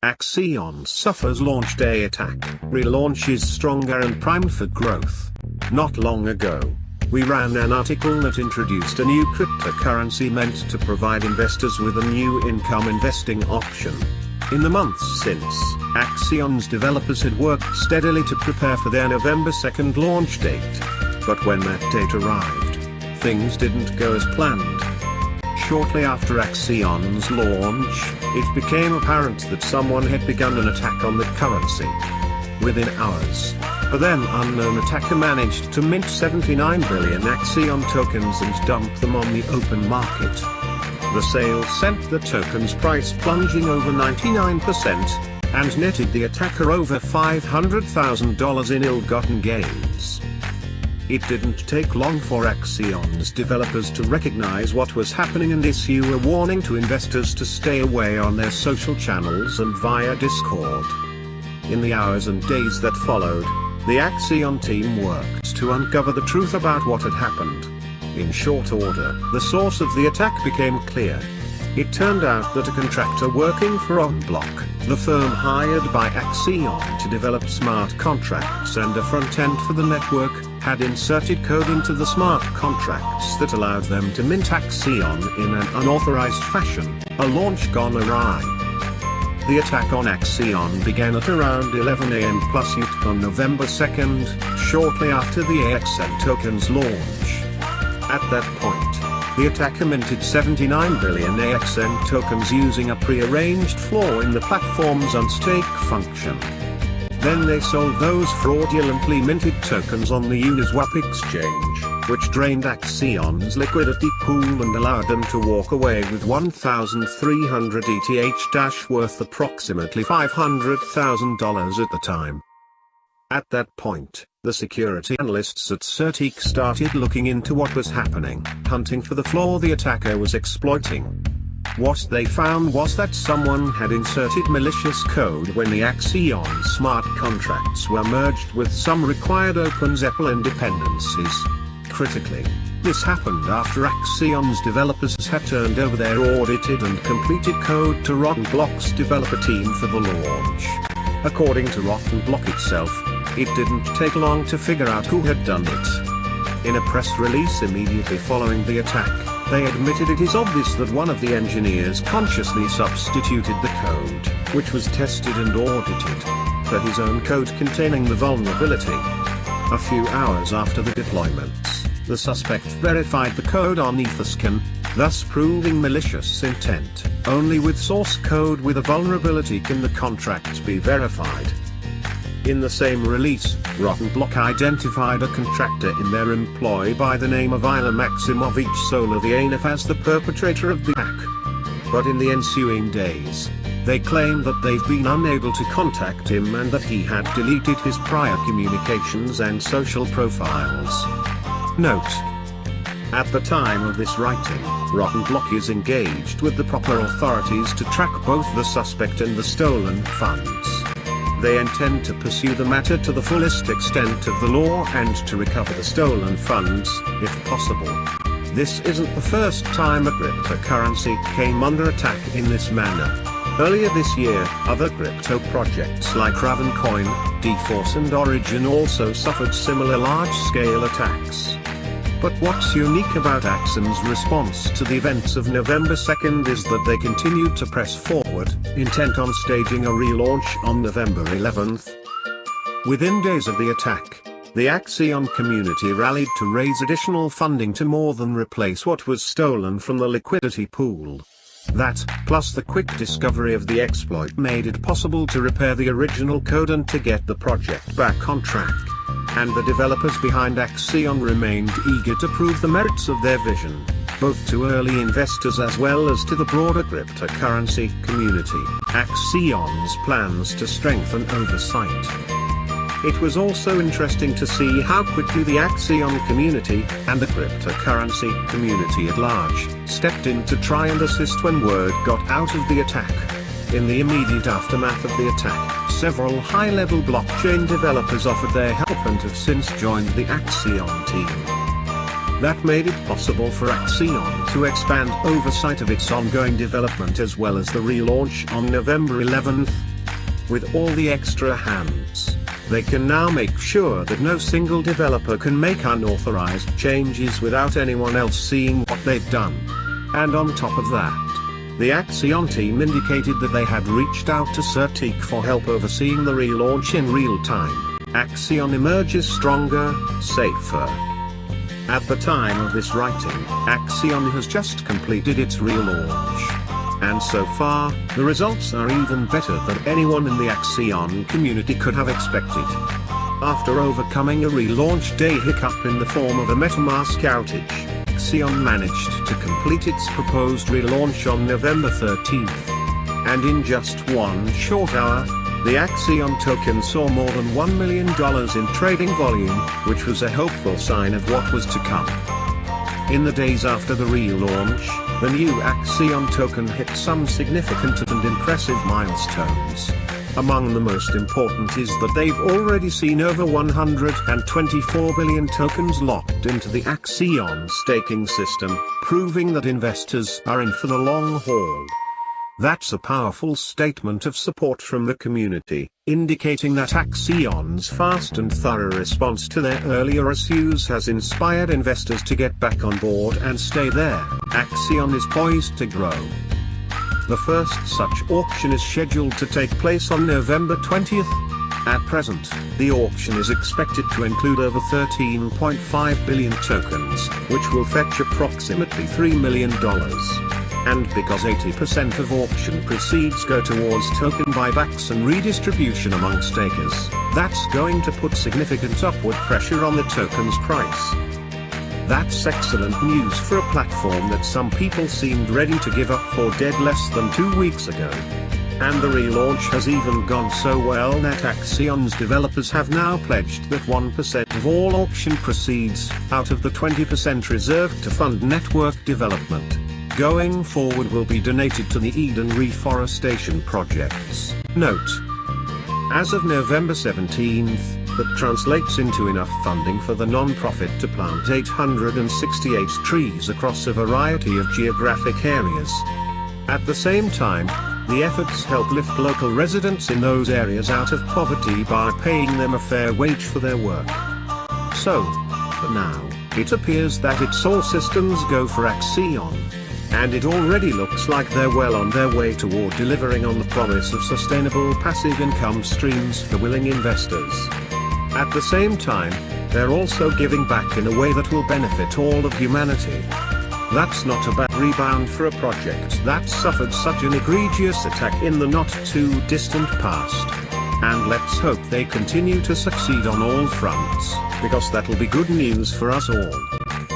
Axion suffers launch day attack. Relaunch is stronger and primed for growth. Not long ago, we ran an article that introduced a new cryptocurrency meant to provide investors with a new income investing option. In the months since, Axion's developers had worked steadily to prepare for their November 2nd launch date. But when that date arrived, things didn't go as planned. Shortly after Axion's launch, it became apparent that someone had begun an attack on the currency. Within hours, a then unknown attacker managed to mint 79 billion Axion tokens and dump them on the open market. The sale sent the token's price plunging over 99%, and netted the attacker over $500,000 in ill-gotten gains. It didn't take long for Axion's developers to recognize what was happening and issue a warning to investors to stay away on their social channels and via Discord. In the hours and days that followed, the Axion team worked to uncover the truth about what had happened. In short order, the source of the attack became clear. It turned out that a contractor working for OnBlock, the firm hired by Axion to develop smart contracts and a front end for the network, had inserted code into the smart contracts that allowed them to mint Axion in an unauthorized fashion, a launch gone awry. The attack on Axion began at around 11 AM plus UTC on November 2nd, shortly after the AXN token's launch. At that point, the attacker minted 79 billion AXN tokens using a pre-arranged flaw in the platform's unstake function. Then they sold those fraudulently minted tokens on the Uniswap exchange, which drained Axion's liquidity pool and allowed them to walk away with 1,300 ETH worth approximately $500,000 at the time. At that point, the security analysts at Hex2T started looking into what was happening, hunting for the flaw the attacker was exploiting. What they found was that someone had inserted malicious code when the Axion smart contracts were merged with some required OpenZeppelin dependencies. Critically, this happened after Axion's developers had turned over their audited and completed code to RocketPool's developer team for the launch. According to RocketPool itself, it didn't take long to figure out who had done it. In a press release immediately following the attack, they admitted it is obvious that one of the engineers consciously substituted the code, which was tested and audited, for his own code containing the vulnerability. A few hours after the deployments, the suspect verified the code on Etherscan, thus proving malicious intent. Only with source code with a vulnerability can the contracts be verified. In the same release, RocketPool identified a contractor in their employ by the name of Ilya Maximovich Solovyanov as the perpetrator of the attack. But in the ensuing days, they claim that they've been unable to contact him and that he had deleted his prior communications and social profiles. Note: at the time of this writing, RocketPool is engaged with the proper authorities to track both the suspect and the stolen funds. They intend to pursue the matter to the fullest extent of the law and to recover the stolen funds, if possible. This isn't the first time a cryptocurrency came under attack in this manner. Earlier this year, other crypto projects like Ravencoin, DeForce and Origin also suffered similar large-scale attacks. But what's unique about Axion's response to the events of November 2nd is that they continued to press forward, intent on staging a relaunch on November 11th. Within days of the attack, the Axion community rallied to raise additional funding to more than replace what was stolen from the liquidity pool. That, plus the quick discovery of the exploit, made it possible to repair the original code and to get the project back on track. And the developers behind Axion remained eager to prove the merits of their vision, both to early investors as well as to the broader cryptocurrency community. Axion's plans to strengthen oversight. It was also interesting to see how quickly the Axion community, and the cryptocurrency community at large, stepped in to try and assist when word got out of the attack. In the immediate aftermath of the attack, several high-level blockchain developers offered their help and have since joined the Axion team. That made it possible for Axion to expand oversight of its ongoing development as well as the relaunch on November 11th, With all the extra hands, they can now make sure that no single developer can make unauthorized changes without anyone else seeing what they've done. And on top of that, the Axion team indicated that they had reached out to Certique for help overseeing the relaunch in real time. Axion emerges stronger, safer. At the time of this writing, Axion has just completed its relaunch. And so far, the results are even better than anyone in the Axion community could have expected. After overcoming a relaunch day hiccup in the form of a MetaMask outage, Axion managed to complete its proposed relaunch on November 13th. And in just one short hour, the Axion token saw more than $1 million in trading volume, which was a hopeful sign of what was to come. In the days after the relaunch, the new Axion token hit some significant and impressive milestones. Among the most important is that they've already seen over 124 billion tokens locked into the Axion staking system, proving that investors are in for the long haul. That's a powerful statement of support from the community, indicating that Axion's fast and thorough response to their earlier issues has inspired investors to get back on board and stay there. Axion is poised to grow. The first such auction is scheduled to take place on November 20th. At present, the auction is expected to include over 13.5 billion tokens, which will fetch approximately $3 million. And because 80% of auction proceeds go towards token buybacks and redistribution among stakers, that's going to put significant upward pressure on the token's price. That's excellent news for a platform that some people seemed ready to give up for dead less than 2 weeks ago. And the relaunch has even gone so well that Axion's developers have now pledged that 1% of all auction proceeds, out of the 20% reserved to fund network development, going forward will be donated to the Eden Reforestation projects. Note: as of November 17th, that translates into enough funding for the non-profit to plant 868 trees across a variety of geographic areas. At the same time, the efforts help lift local residents in those areas out of poverty by paying them a fair wage for their work. So, for now, it appears that it's all systems go for Axion. And it already looks like they're well on their way toward delivering on the promise of sustainable passive income streams for willing investors. At the same time, they're also giving back in a way that will benefit all of humanity. That's not a bad rebound for a project that suffered such an egregious attack in the not-too-distant past. And let's hope they continue to succeed on all fronts, because that'll be good news for us all.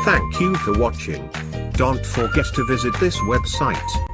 Thank you for watching. Don't forget to visit this website